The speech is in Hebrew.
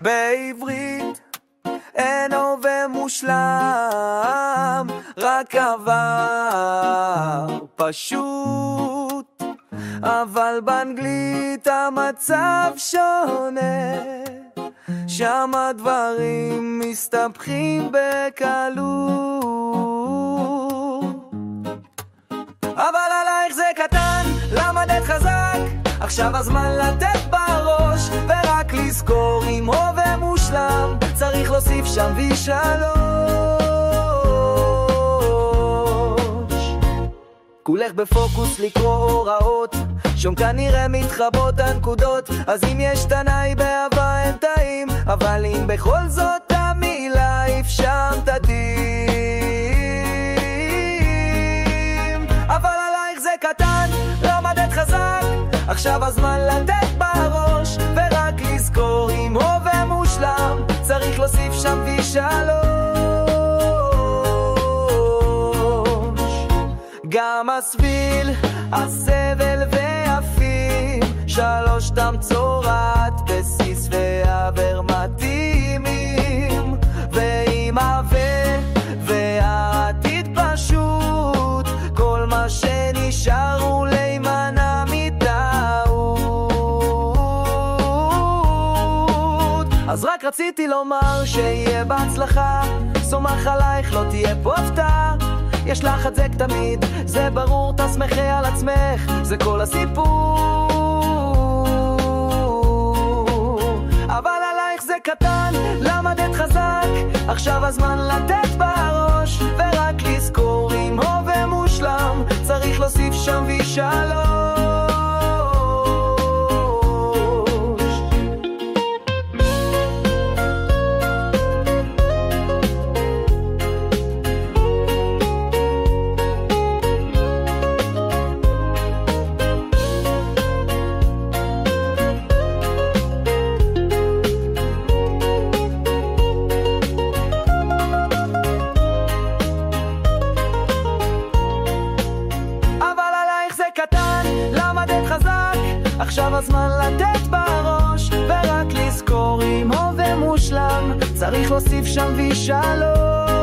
בעברית אין הווה מושלם, רק עבר פשוט, אבל באנגלית המצב שונה, שם הדברים מסתבכים בקלות. אבל עלייך זה קטן, למדת חזק, עכשיו הזמן לתת בראש, ורק לזכור עם הווה מושלם, צריך להוסיף שם ושלוש. כולך בפוקוס לקרוא הוראות, שם כנראה מתחבות הנקודות, אז אם יש תנאי באהבה אין טעים, אבל אם בכל זאת המילה אפשר תדים. אבל עלייך זה קטן, למדת חזק, עכשיו הזמן לתת בראש, ורק לזכור עם הווה מושלם, צריך להוסיף שם ושלוש. גם הסביל, הסבל והפים, שלוש תמצורת בסיס ועבר מתאימים, ועם הווה והעתיד פשוט, כל מה שנשאר הוא להימנע מטעות. אז רק רציתי לומר שיהיה בהצלחה, סומך עלייך לא תהיה פה הפתעה, יש לך את זה תמיד, זה ברור, תסמכי על עצמך, זה כל הסיפור. אבל עלייך זה קטן, למדת חזק, עכשיו הזמן לתת בראש, ורק לזכור עם הווה מושלם, צריך להוסיף שם ושלוש. עכשיו הזמן לתת בראש, ורק לזכור עם הווה מושלם, צריך להוסיף שם ושלוש.